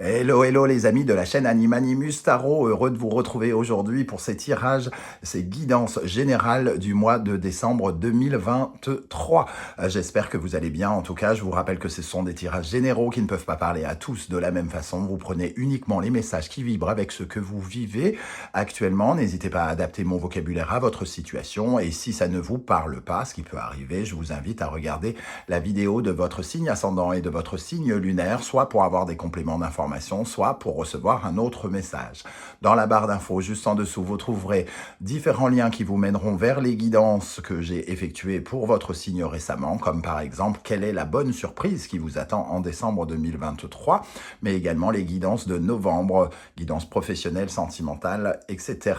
Hello, hello les amis de la chaîne Animanimus Tarot, heureux de vous retrouver aujourd'hui pour ces tirages, ces guidances générales du mois de décembre 2023. J'espère que vous allez bien. En tout cas, je vous rappelle que ce sont des tirages généraux qui ne peuvent pas parler à tous de la même façon. Vous prenez uniquement les messages qui vibrent avec ce que vous vivez actuellement. N'hésitez pas à adapter mon vocabulaire à votre situation et si ça ne vous parle pas, ce qui peut arriver, je vous invite à regarder la vidéo de votre signe ascendant et de votre signe lunaire, soit pour avoir des compléments d'information, soit pour recevoir un autre message. Dans la barre d'infos, juste en dessous, vous trouverez différents liens qui vous mèneront vers les guidances que j'ai effectuées pour votre signe récemment, comme par exemple, quelle est la bonne surprise qui vous attend en décembre 2023, mais également les guidances de novembre, guidances professionnelles, sentimentales, etc.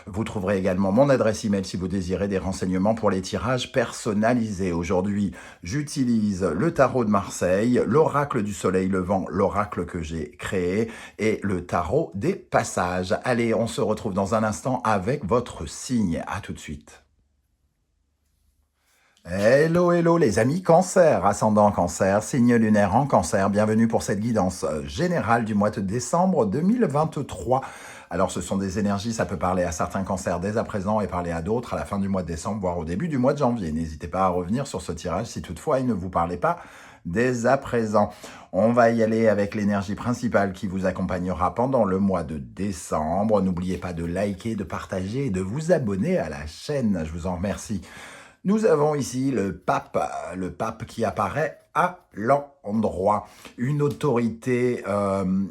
Vous trouverez également mon adresse email si vous désirez des renseignements pour les tirages personnalisés. Aujourd'hui, j'utilise le tarot de Marseille, l'oracle du soleil levant, l'oracle que j'ai créé, et le tarot des passages. Allez, on se retrouve dans un instant avec votre signe. À tout de suite. Hello, hello les amis Cancer, ascendant Cancer, signe lunaire en Cancer. Bienvenue pour cette guidance générale du mois de décembre 2023. Alors ce sont des énergies, ça peut parler à certains cancers dès à présent et parler à d'autres à la fin du mois de décembre, voire au début du mois de janvier. N'hésitez pas à revenir sur ce tirage si toutefois il ne vous parlait pas dès à présent. On va y aller avec l'énergie principale qui vous accompagnera pendant le mois de décembre. N'oubliez pas de liker, de partager et de vous abonner à la chaîne. Je vous en remercie. Nous avons ici le pape qui apparaît à l'endroit. Une autorité,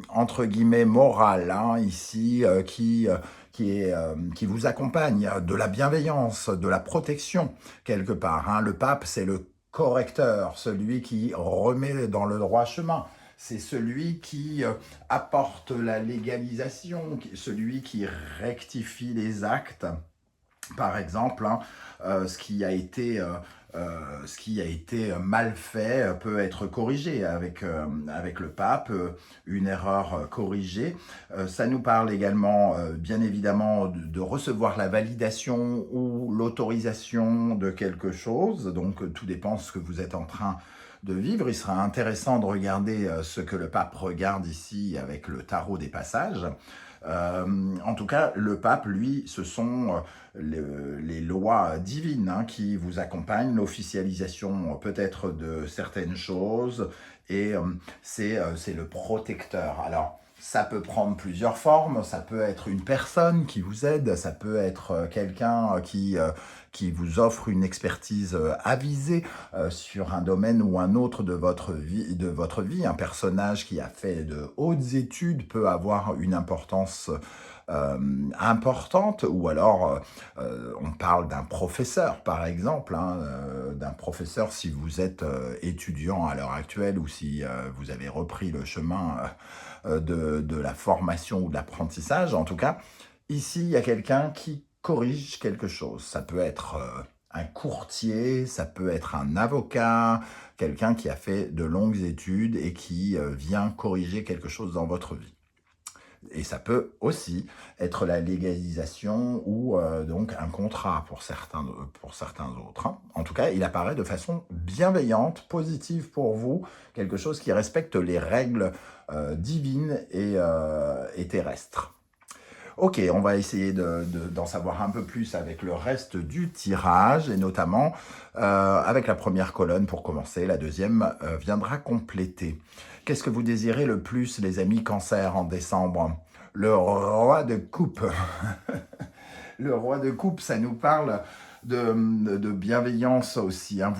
entre guillemets, morale, hein, ici, qui vous accompagne, de la bienveillance, de la protection, quelque part. Hein. Le pape, c'est le correcteur, celui qui remet dans le droit chemin. C'est celui qui apporte la légalisation, celui qui rectifie les actes. Par exemple, hein, ce qui a été mal fait peut être corrigé avec le pape, une erreur corrigée. Ça nous parle également, bien évidemment, de recevoir la validation ou l'autorisation de quelque chose. Donc, tout dépend de ce que vous êtes en train de vivre. Il sera intéressant de regarder ce que le pape regarde ici avec le tarot des passages. En tout cas, le pape, lui, ce sont les lois divines hein, qui vous accompagnent, l'officialisation peut-être de certaines choses, et c'est le protecteur. Alors, ça peut prendre plusieurs formes, ça peut être une personne qui vous aide, ça peut être quelqu'un qui vous offre une expertise avisée sur un domaine ou un autre de votre vie. Un personnage qui a fait de hautes études peut avoir une importance importante, ou alors on parle d'un professeur par exemple, hein, d'un professeur si vous êtes étudiant à l'heure actuelle ou si vous avez repris le chemin de la formation ou de l'apprentissage. En tout cas, ici il y a quelqu'un qui corrige quelque chose. Ça peut être un courtier, ça peut être un avocat, quelqu'un qui a fait de longues études et qui vient corriger quelque chose dans votre vie. Et ça peut aussi être la légalisation ou donc un contrat pour certains autres. Hein. En tout cas, il apparaît de façon bienveillante, positive pour vous, quelque chose qui respecte les règles divines et terrestres. Ok, on va essayer d'en savoir un peu plus avec le reste du tirage, et notamment avec la première colonne pour commencer. La deuxième viendra compléter. Qu'est-ce que vous désirez le plus, les amis Cancer, en décembre? Le roi de coupe. Le roi de coupe, ça nous parle de bienveillance aussi. Hein.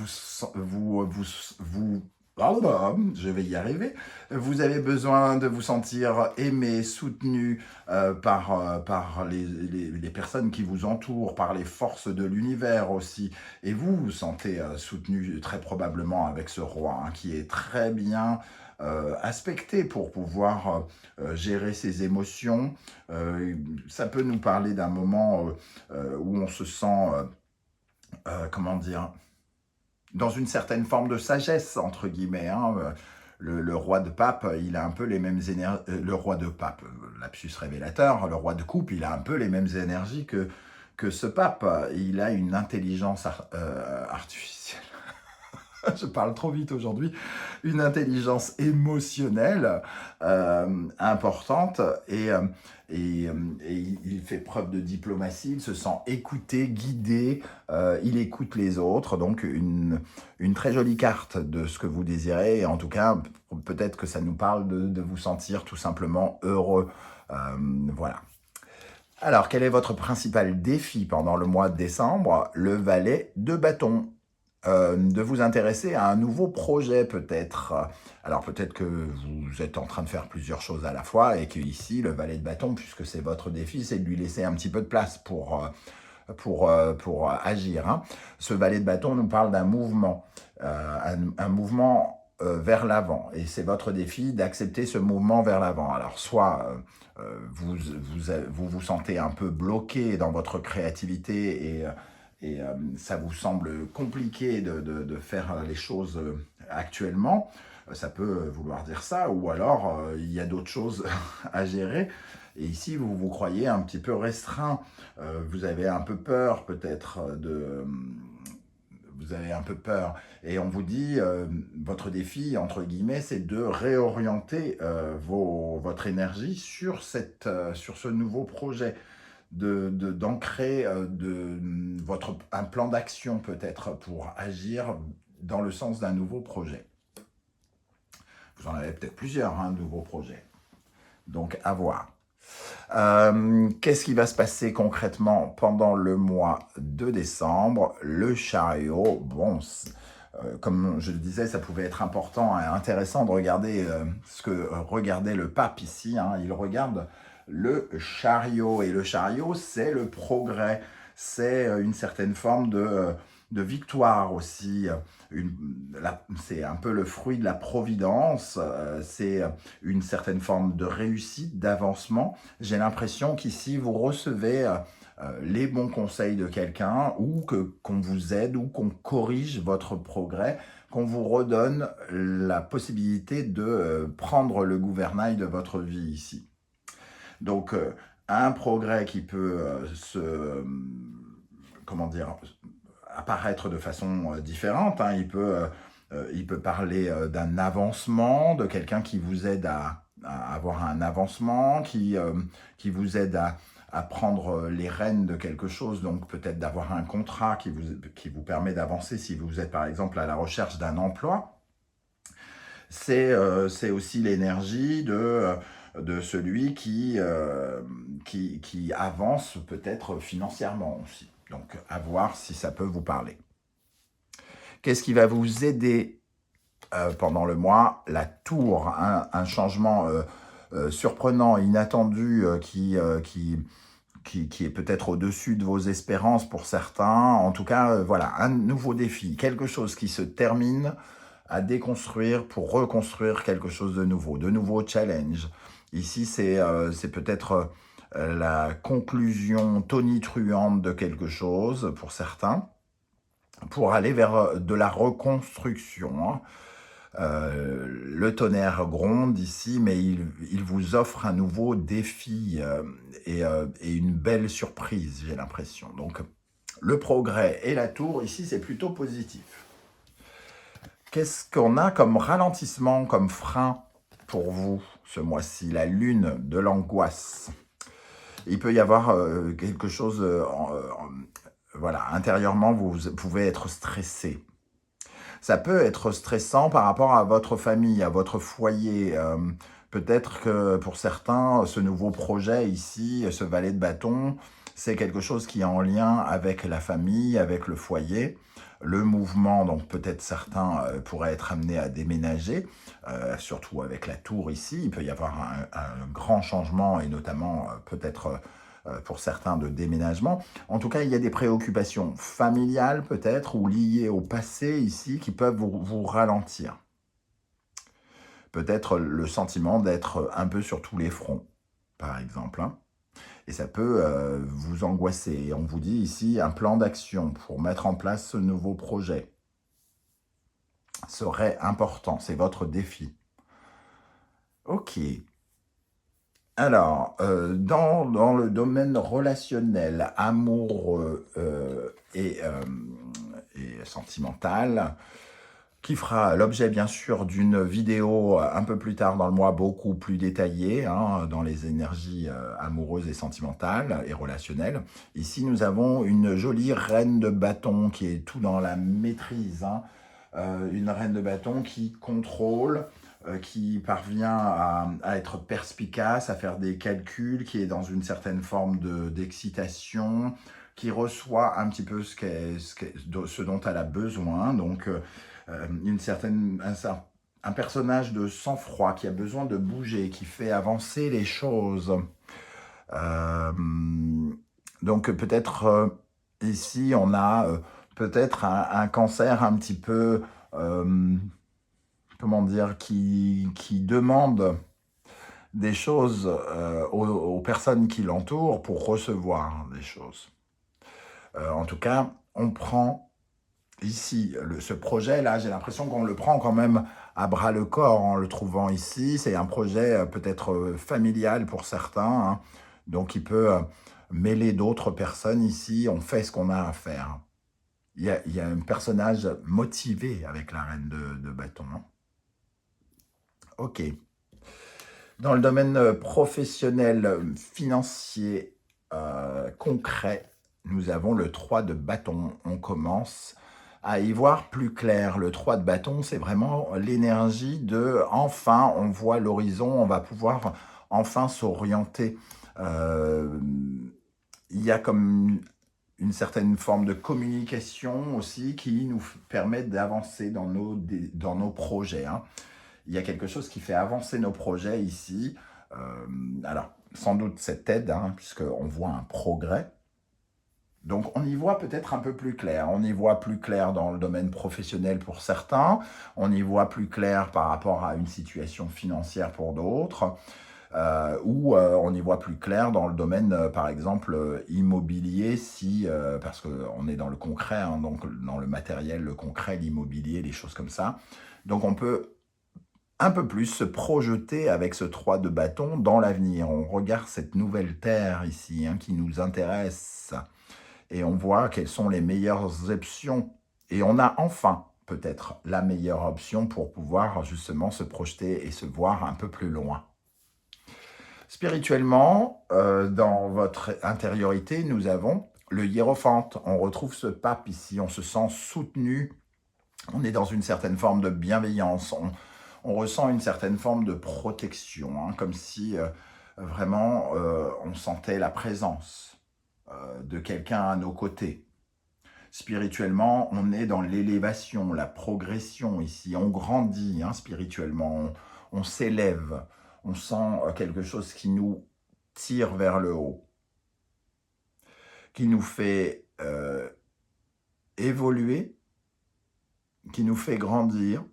Je vais y arriver. Vous avez besoin de vous sentir aimé, soutenu par les personnes qui vous entourent, par les forces de l'univers aussi. Et vous vous sentez soutenu très probablement avec ce roi hein, qui est très bien aspecté pour pouvoir gérer ses émotions. Ça peut nous parler d'un moment où on se sent, comment dire, dans une certaine forme de sagesse, entre guillemets. Hein. Le roi de pape, il a un peu les mêmes énergies... le roi de pape, lapsus révélateur, le roi de coupe, il a un peu les mêmes énergies que ce pape. Il a une intelligence artificielle. je parle trop vite aujourd'hui, une intelligence émotionnelle importante et il fait preuve de diplomatie, il se sent écouté, guidé, il écoute les autres, donc une très jolie carte de ce que vous désirez, et en tout cas, peut-être que ça nous parle de vous sentir tout simplement heureux. Euh, voilà. Alors, quel est votre principal défi pendant le mois de décembre? Le valet de bâton. De vous intéresser à un nouveau projet peut-être. Alors peut-être que vous êtes en train de faire plusieurs choses à la fois et que ici, le valet de bâton, puisque c'est votre défi, c'est de lui laisser un petit peu de place pour agir. Hein. Ce valet de bâton nous parle d'un mouvement, un mouvement vers l'avant. Et c'est votre défi d'accepter ce mouvement vers l'avant. Alors soit vous sentez un peu bloqué dans votre créativité et ça vous semble compliqué de faire les choses actuellement, ça peut vouloir dire ça, ou alors il y a d'autres choses à gérer, et ici vous vous croyez un petit peu restreint, vous avez un peu peur peut-être vous avez un peu peur, et on vous dit, votre défi, entre guillemets, c'est de réorienter votre énergie sur ce nouveau projet, d'ancrer un plan d'action peut-être pour agir dans le sens d'un nouveau projet. Vous en avez peut-être plusieurs, hein, nouveaux projets. Donc, à voir. Qu'est-ce qui va se passer concrètement pendant le mois de décembre? Le chariot, bon, comme je le disais, ça pouvait être important et intéressant de regarder ce que regardait le pape ici. Hein. Il regarde le chariot, et le chariot, c'est le progrès, c'est une certaine forme de victoire aussi. C'est un peu le fruit de la providence, c'est une certaine forme de réussite, d'avancement. J'ai l'impression qu'ici, vous recevez les bons conseils de quelqu'un, ou qu'on vous aide, ou qu'on corrige votre progrès, qu'on vous redonne la possibilité de prendre le gouvernail de votre vie ici. Donc, un progrès qui peut comment dire, apparaître de façon différente. Hein. Il peut parler d'un avancement, de quelqu'un qui vous aide à avoir un avancement, qui vous aide à prendre les rênes de quelque chose, donc peut-être d'avoir un contrat qui vous permet d'avancer si vous êtes par exemple à la recherche d'un emploi. C'est aussi l'énergie de celui qui avance peut-être financièrement aussi. Donc, à voir si ça peut vous parler. Qu'est-ce qui va vous aider pendant le mois? La tour, hein, un changement surprenant, inattendu, qui est peut-être au-dessus de vos espérances pour certains. En tout cas, voilà, un nouveau défi, quelque chose qui se termine à déconstruire pour reconstruire quelque chose de nouveaux challenges. Ici, c'est peut-être la conclusion tonitruante de quelque chose pour certains, pour aller vers de la reconstruction. Hein. Le tonnerre gronde ici, mais il vous offre un nouveau défi et une belle surprise, j'ai l'impression. Donc, le progrès et la tour, ici, c'est plutôt positif. Qu'est-ce qu'on a comme ralentissement, comme frein pour vous ce mois-ci? La lune de l'angoisse. Il peut y avoir quelque chose, voilà, intérieurement, vous pouvez être stressé. Ça peut être stressant par rapport à votre famille, à votre foyer. Peut-être que pour certains, ce nouveau projet ici, ce valet de bâton, c'est quelque chose qui est en lien avec la famille, avec le foyer. Le mouvement, donc peut-être certains pourraient être amenés à déménager, surtout avec la tour ici. Il peut y avoir un grand changement, et notamment peut-être pour certains de déménagement. En tout cas, il y a des préoccupations familiales peut-être, ou liées au passé ici, qui peuvent vous ralentir. Peut-être le sentiment d'être un peu sur tous les fronts, par exemple. Hein. Et ça peut vous angoisser. Et on vous dit ici un plan d'action pour mettre en place ce nouveau projet serait important. C'est votre défi. Ok. Alors, dans le domaine relationnel, amoureux et sentimental, qui fera l'objet bien sûr d'une vidéo un peu plus tard dans le mois, beaucoup plus détaillée, hein, dans les énergies amoureuses et sentimentales et relationnelles. Ici, nous avons une jolie reine de bâton qui est tout dans la maîtrise, hein. Une reine de bâton qui contrôle, qui parvient à être perspicace, à faire des calculs, qui est dans une certaine forme d'excitation, qui reçoit un petit peu ce dont elle a besoin. Donc, un personnage de sang-froid qui a besoin de bouger, qui fait avancer les choses. Euh, donc peut-être ici on a peut-être un cancer un petit peu, comment dire, qui demande des choses aux personnes qui l'entourent pour recevoir des choses. En tout cas, on prend ici, ce projet-là, j'ai l'impression qu'on le prend quand même à bras le corps en le trouvant ici. C'est un projet peut-être familial pour certains, hein. Donc il peut mêler d'autres personnes ici. On fait ce qu'on a à faire. Il y a un personnage motivé avec la reine de bâton, hein. Ok. Dans le domaine professionnel, financier, concret, nous avons le 3 de bâton. On commence à y voir plus clair. Le 3 de bâton, c'est vraiment l'énergie de enfin, on voit l'horizon, on va pouvoir enfin s'orienter. Il y a comme une certaine forme de communication aussi qui nous permet d'avancer dans nos projets, hein. Il y a quelque chose qui fait avancer nos projets ici. Alors, sans doute cette aide, hein, puisqu'on voit un progrès. Donc, on y voit peut-être un peu plus clair. On y voit plus clair dans le domaine professionnel pour certains. On y voit plus clair par rapport à une situation financière pour d'autres. Ou on y voit plus clair dans le domaine, par exemple, immobilier, parce qu'on est dans le concret, hein, donc dans le matériel, le concret, l'immobilier, les choses comme ça. Donc, on peut un peu plus se projeter avec ce 3 de bâton dans l'avenir. On regarde cette nouvelle terre ici, hein, qui nous intéresse et on voit quelles sont les meilleures options. Et on a enfin peut-être la meilleure option pour pouvoir justement se projeter et se voir un peu plus loin. Spirituellement, dans votre intériorité, nous avons le hiérophante. On retrouve ce pape ici, on se sent soutenu, on est dans une certaine forme de bienveillance, on ressent une certaine forme de protection, hein, comme si vraiment on sentait la présence de quelqu'un à nos côtés. Spirituellement, on est dans l'élévation, la progression ici, on grandit, hein, spirituellement, on s'élève, on sent quelque chose qui nous tire vers le haut, qui nous fait évoluer, qui nous fait grandir.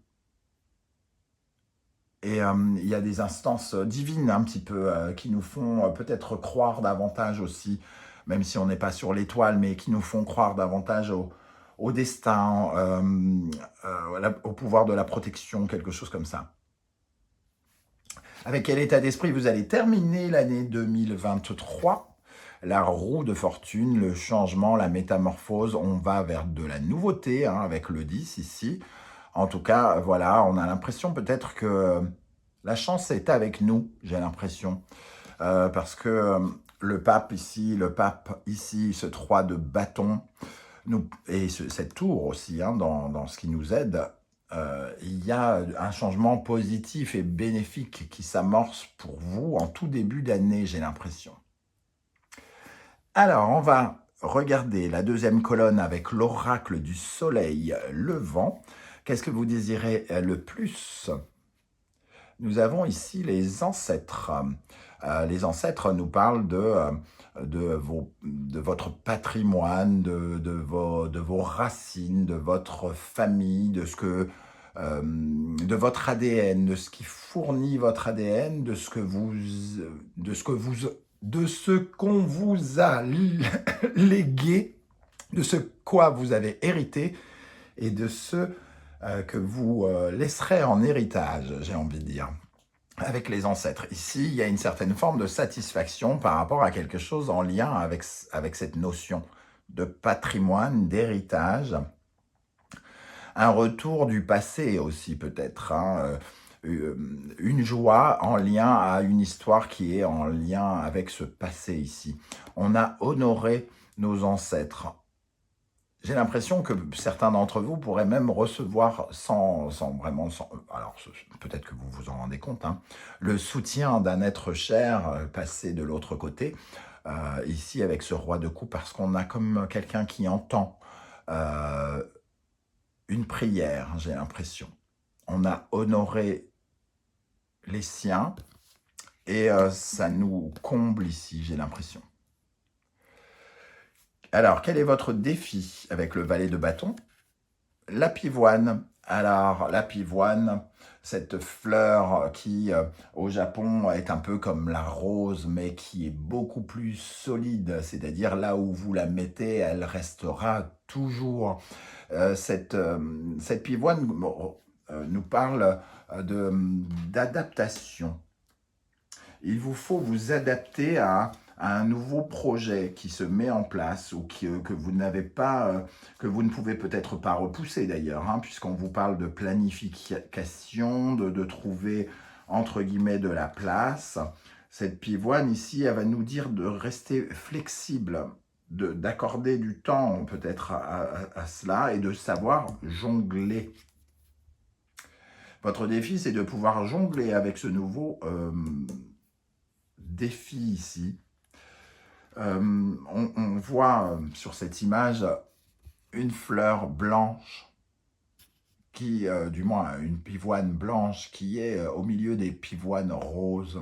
Et il y a des instances divines un petit peu qui nous font peut-être croire davantage aussi, même si on n'est pas sur l'étoile, mais qui nous font croire davantage au destin, au pouvoir de la protection, quelque chose comme ça. Avec quel état d'esprit vous allez terminer l'année 2023 ? La roue de fortune, le changement, la métamorphose, on va vers de la nouveauté, hein, avec le 10 ici. En tout cas, voilà, on a l'impression peut-être que la chance est avec nous, j'ai l'impression. Parce que le pape ici, ce 3 de bâton, et cette tour aussi, hein, dans ce qui nous aide, il y a un changement positif et bénéfique qui s'amorce pour vous en tout début d'année, j'ai l'impression. Alors, on va regarder la deuxième colonne avec l'oracle du soleil levant. Qu'est-ce que vous désirez le plus ? Nous avons ici les ancêtres. Les ancêtres nous parlent de votre patrimoine, de vos racines, de votre famille, de votre ADN, de ce qui fournit votre ADN, de ce qu'on vous a légué, de ce quoi vous avez hérité et de ce que vous laisserez en héritage, j'ai envie de dire, avec les ancêtres. Ici, il y a une certaine forme de satisfaction par rapport à quelque chose en lien avec cette notion de patrimoine, d'héritage. un retour du passé aussi peut-être, hein, une joie en lien à une histoire qui est en lien avec ce passé ici. On a honoré nos ancêtres. J'ai l'impression que certains d'entre vous pourraient même recevoir sans vraiment, alors peut-être que vous vous en rendez compte, hein, le soutien d'un être cher passé de l'autre côté, ici avec ce roi de coups, parce qu'on a comme quelqu'un qui entend euh, une prière, j'ai l'impression. On a honoré les siens et ça nous comble ici, j'ai l'impression. Alors, quel est votre défi avec le valet de bâton? La pivoine. Alors, la pivoine, cette fleur qui, au Japon, est un peu comme la rose, mais qui est beaucoup plus solide. C'est-à-dire, là où vous la mettez, elle restera toujours. Cette pivoine nous parle d'adaptation. Il vous faut vous adapter à un nouveau projet qui se met en place ou que vous n'avez pas, que vous ne pouvez peut-être pas repousser d'ailleurs, hein, puisqu'on vous parle de planification, de trouver entre guillemets de la place. Cette pivoine ici, elle va nous dire de rester flexible, d'accorder du temps peut-être à cela et de savoir jongler. Votre défi, c'est de pouvoir jongler avec ce nouveau défi ici. On voit sur cette image une fleur blanche, qui, du moins une pivoine blanche qui est au milieu des pivoines roses.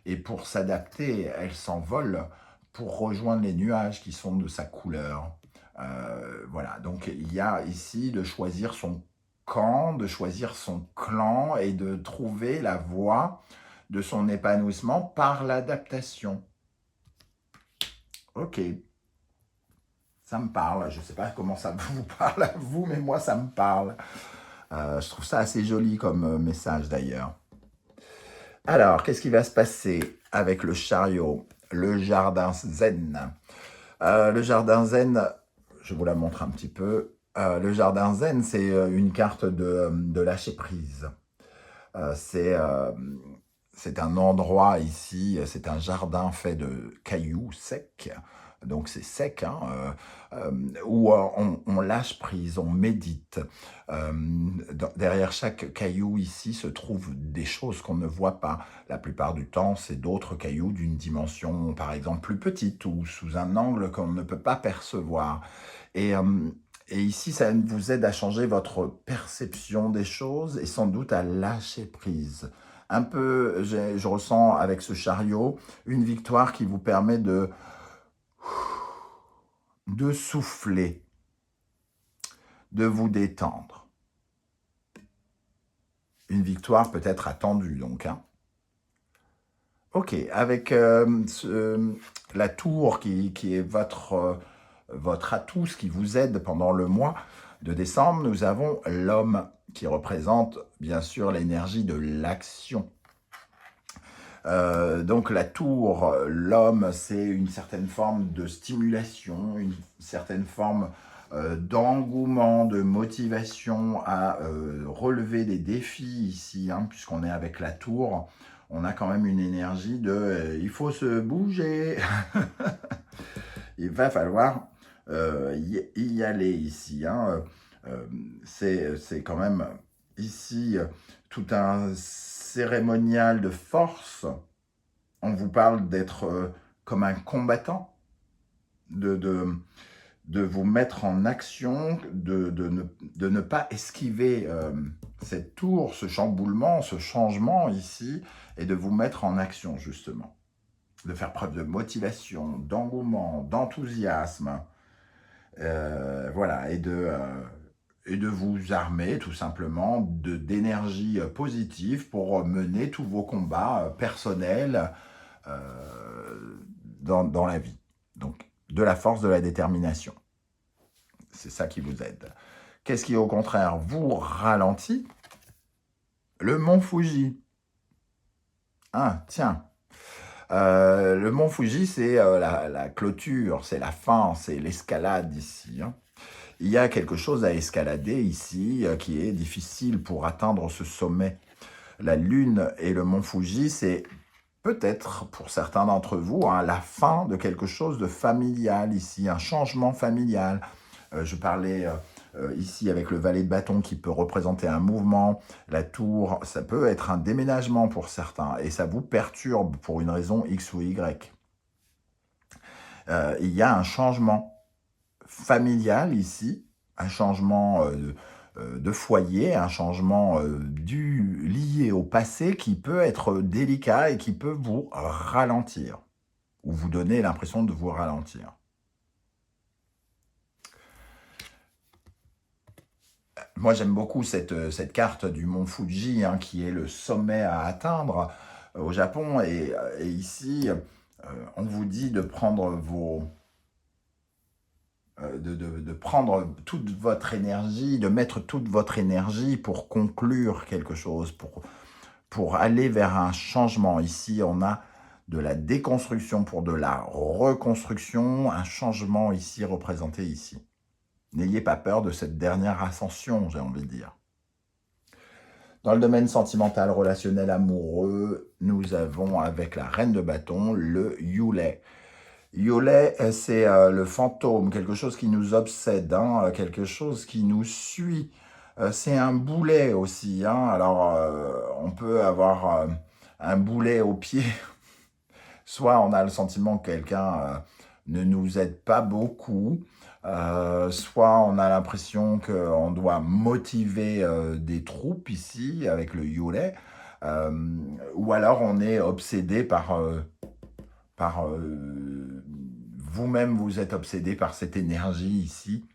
Et pour s'adapter, elle s'envole pour rejoindre les nuages qui sont de sa couleur. Voilà, donc il y a ici de choisir son camp, de choisir son clan et de trouver la voie de son épanouissement par l'adaptation. Ok, ça me parle. Je ne sais pas comment ça vous parle à vous, mais moi, ça me parle. Je trouve ça assez joli comme message d'ailleurs. Alors, qu'est-ce qui va se passer avec le chariot, le jardin zen? Le jardin zen, je vous la montre un petit peu. Le jardin zen, c'est une carte de lâcher prise. C'est un endroit ici, c'est un jardin fait de cailloux secs, donc c'est sec, hein, où on lâche prise, on médite. Derrière chaque caillou ici se trouvent des choses qu'on ne voit pas. La plupart du temps, c'est d'autres cailloux d'une dimension, par exemple, plus petite ou sous un angle qu'on ne peut pas percevoir. Et, euh, et ici, ça vous aide à changer votre perception des choses et sans doute à lâcher prise. Un peu, je ressens avec ce chariot une victoire qui vous permet de souffler, de vous détendre. Une victoire peut-être attendue donc. Hein. Ok, avec la tour qui est votre atout, ce qui vous aide pendant le mois de décembre, nous avons l'homme qui représente bien sûr l'énergie de l'action. Donc la tour, l'homme, c'est une certaine forme de stimulation, une certaine forme d'engouement, de motivation à relever des défis ici, hein, puisqu'on est avec la tour. On a quand même une énergie de il faut se bouger. Il va falloir y aller ici. Hein. C'est quand même ici tout un cérémonial de force. On vous parle d'être comme un combattant, de vous mettre en action, de ne pas esquiver cette tour, ce chamboulement, ce changement ici, et de vous mettre en action justement. De faire preuve de motivation, d'engouement, d'enthousiasme, voilà, et de vous armer tout simplement d'énergie positive pour mener tous vos combats personnels dans la vie. Donc, de la force, de la détermination. C'est ça qui vous aide. Qu'est-ce qui, au contraire, vous ralentit? Le mont Fuji. Ah, tiens. Le mont Fuji, c'est la clôture, c'est la fin, c'est l'escalade ici. Hein. Il y a quelque chose à escalader ici qui est difficile pour atteindre ce sommet. La Lune et le mont Fuji, c'est peut-être pour certains d'entre vous hein, la fin de quelque chose de familial ici, un changement familial. Je parlais ici avec le valet de bâton qui peut représenter un mouvement. La tour, ça peut être un déménagement pour certains et ça vous perturbe pour une raison X ou Y. Il y a un changement familial ici, un changement de foyer, un changement lié au passé qui peut être délicat et qui peut vous ralentir ou vous donner l'impression de vous ralentir. Moi, j'aime beaucoup cette carte du mont Fuji, hein, qui est le sommet à atteindre au Japon. Et ici, on vous dit de prendre de prendre toute votre énergie, de mettre toute votre énergie pour conclure quelque chose, pour aller vers un changement. Ici, on a de la déconstruction pour de la reconstruction, un changement ici représenté ici. N'ayez pas peur de cette dernière ascension, j'ai envie de dire. Dans le domaine sentimental, relationnel, amoureux, nous avons avec la reine de bâton le Yule. Yule, c'est le fantôme, quelque chose qui nous obsède, hein, quelque chose qui nous suit. C'est un boulet aussi. Hein. Alors, on peut avoir un boulet au pied. Soit on a le sentiment que quelqu'un ne nous aide pas beaucoup, soit on a l'impression qu'on doit motiver des troupes ici avec le Yule, ou alors on est obsédé par vous-même, vous êtes obsédé par cette énergie ici,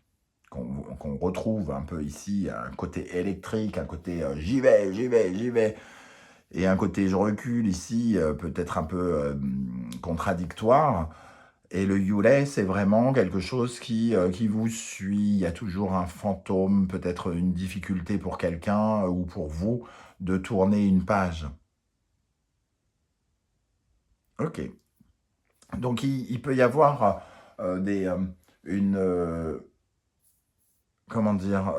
qu'on retrouve un peu ici, un côté électrique, un côté j'y vais, j'y vais, j'y vais, et un côté je recule ici, peut-être un peu contradictoire. Et le Yule, c'est vraiment quelque chose qui vous suit. Il y a toujours un fantôme, peut-être une difficulté pour quelqu'un ou pour vous de tourner une page. Ok. Donc, il peut y avoir comment dire,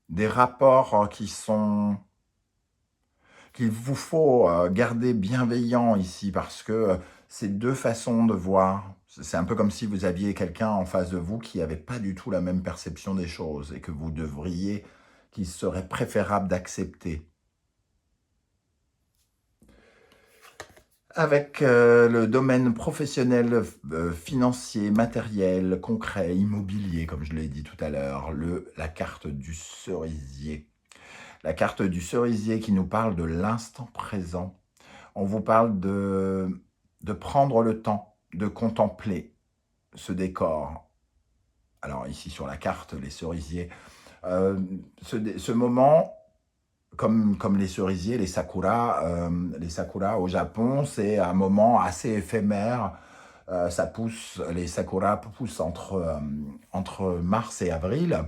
des rapports qu'il vous faut garder bienveillants ici parce que c'est deux façons de voir. C'est un peu comme si vous aviez quelqu'un en face de vous qui n'avait pas du tout la même perception des choses et que vous devriez, qu'il serait préférable d'accepter. Avec le domaine professionnel, financier, matériel, concret, immobilier, comme je l'ai dit tout à l'heure, la carte du cerisier. La carte du cerisier qui nous parle de l'instant présent. On vous parle de prendre le temps de contempler ce décor. Alors ici sur la carte, les cerisiers, ce moment, comme les cerisiers, les sakuras au Japon, c'est un moment assez éphémère. Ça pousse, les sakuras poussent entre mars et avril.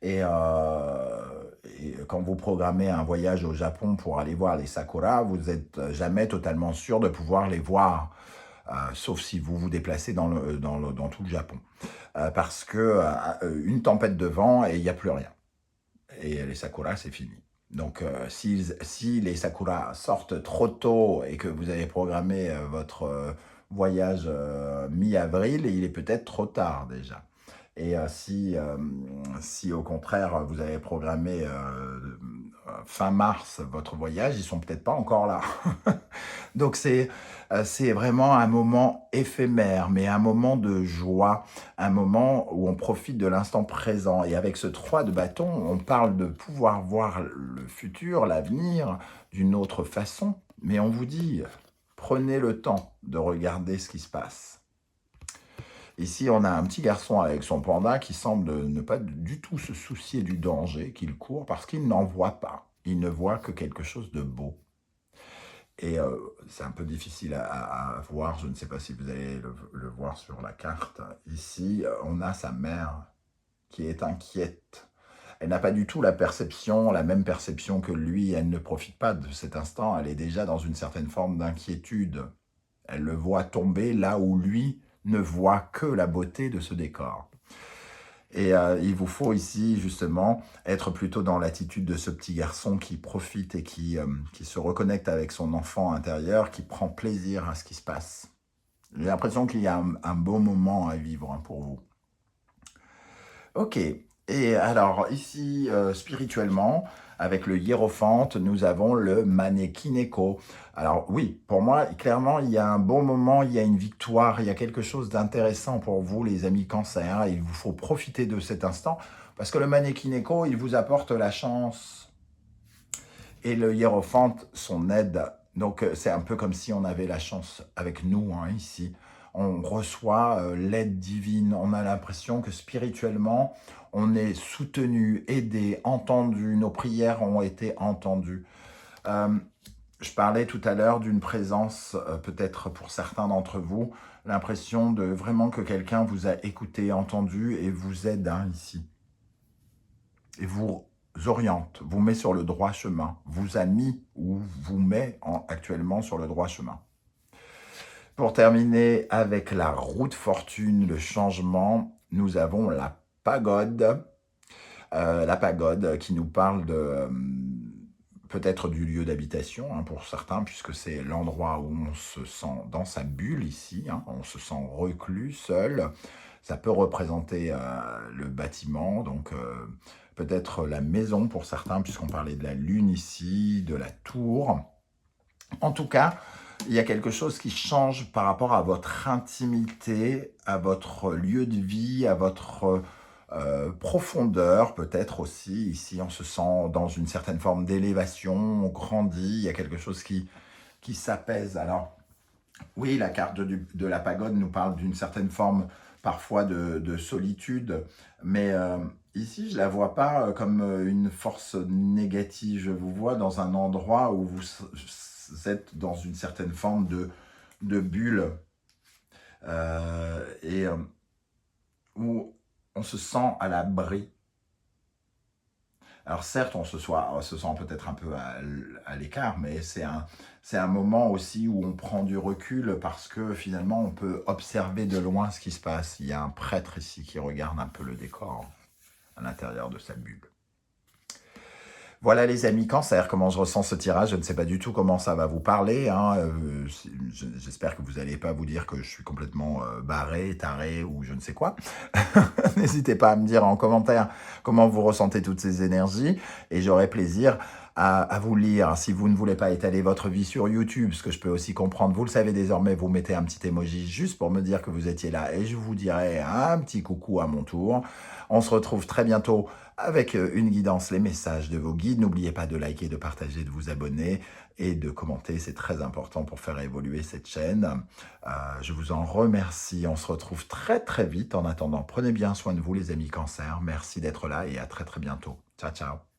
Et quand vous programmez un voyage au Japon pour aller voir les sakuras, vous n'êtes jamais totalement sûr de pouvoir les voir, sauf si vous vous déplacez dans tout le Japon. Parce que une tempête de vent et il n'y a plus rien. Et les sakuras, c'est fini. Donc, si les sakuras sortent trop tôt et que vous avez programmé votre voyage mi-avril, il est peut-être trop tard déjà. Et si au contraire, vous avez programmé fin mars votre voyage, ils sont peut-être pas encore là. Donc c'est vraiment un moment éphémère, mais un moment de joie, un moment où on profite de l'instant présent. Et avec ce 3 de bâton, on parle de pouvoir voir le futur, l'avenir d'une autre façon. Mais on vous dit, prenez le temps de regarder ce qui se passe. Ici, on a un petit garçon avec son panda qui semble ne pas du tout se soucier du danger qu'il court parce qu'il n'en voit pas. Il ne voit que quelque chose de beau. Et c'est un peu difficile à voir, je ne sais pas si vous allez le voir sur la carte. Ici, on a sa mère qui est inquiète. Elle n'a pas du tout la même perception que lui. Elle ne profite pas de cet instant. Elle est déjà dans une certaine forme d'inquiétude. Elle le voit tomber là où lui ne voit que la beauté de ce décor. Et il vous faut ici, justement, être plutôt dans l'attitude de ce petit garçon qui profite et qui se reconnecte avec son enfant intérieur, qui prend plaisir à ce qui se passe. J'ai l'impression qu'il y a un beau moment à vivre hein, pour vous. Ok. Et alors, ici, spirituellement, avec le hiérophante, nous avons le Manekineko. Alors oui, pour moi, clairement, il y a un bon moment, il y a une victoire, il y a quelque chose d'intéressant pour vous, les amis Cancer. Il vous faut profiter de cet instant, parce que le Manekineko, il vous apporte la chance. Et le hiérophante, son aide. Donc, c'est un peu comme si on avait la chance avec nous, hein, ici. On reçoit l'aide divine. On a l'impression que spirituellement, on est soutenu, aidé, entendu. Nos prières ont été entendues. Euh, je parlais tout à l'heure d'une présence, peut-être pour certains d'entre vous, l'impression de vraiment que quelqu'un vous a écouté, entendu et vous aide hein, ici. Et vous oriente, vous met sur le droit chemin, vous a mis ou vous met actuellement sur le droit chemin. Pour terminer avec la roue de fortune, le changement, nous avons la pagode. La pagode qui nous parle de peut-être du lieu d'habitation hein, pour certains, puisque c'est l'endroit où on se sent dans sa bulle ici, hein, on se sent reclus, seul. Ça peut représenter le bâtiment, donc peut-être la maison pour certains, puisqu'on parlait de la lune ici, de la tour. En tout cas, il y a quelque chose qui change par rapport à votre intimité, à votre lieu de vie, à votre profondeur peut-être aussi. Ici, on se sent dans une certaine forme d'élévation, on grandit, il y a quelque chose qui s'apaise. Alors, oui, la carte de la pagode nous parle d'une certaine forme parfois de solitude, mais ici, je ne la vois pas comme une force négative. Je vous vois dans un endroit où vous êtes dans une certaine forme de bulle et où on se sent à l'abri. Alors certes, on se sent peut-être un peu à l'écart, mais c'est un moment aussi où on prend du recul parce que finalement, on peut observer de loin ce qui se passe. Il y a un prêtre ici qui regarde un peu le décor à l'intérieur de sa bulle. Voilà les amis Cancer, comment je ressens ce tirage, je ne sais pas du tout comment ça va vous parler. Hein. J'espère que vous n'allez pas vous dire que je suis complètement barré, taré ou je ne sais quoi. N'hésitez pas à me dire en commentaire comment vous ressentez toutes ces énergies et j'aurai plaisir à vous lire. Si vous ne voulez pas étaler votre vie sur YouTube, ce que je peux aussi comprendre, vous le savez désormais, vous mettez un petit emoji juste pour me dire que vous étiez là et je vous dirai un petit coucou à mon tour. On se retrouve très bientôt avec une guidance, les messages de vos guides. N'oubliez pas de liker, de partager, de vous abonner et de commenter. C'est très important pour faire évoluer cette chaîne. Je vous en remercie. On se retrouve très très vite. En attendant, prenez bien soin de vous les amis Cancer. Merci d'être là et à très très bientôt. Ciao, ciao.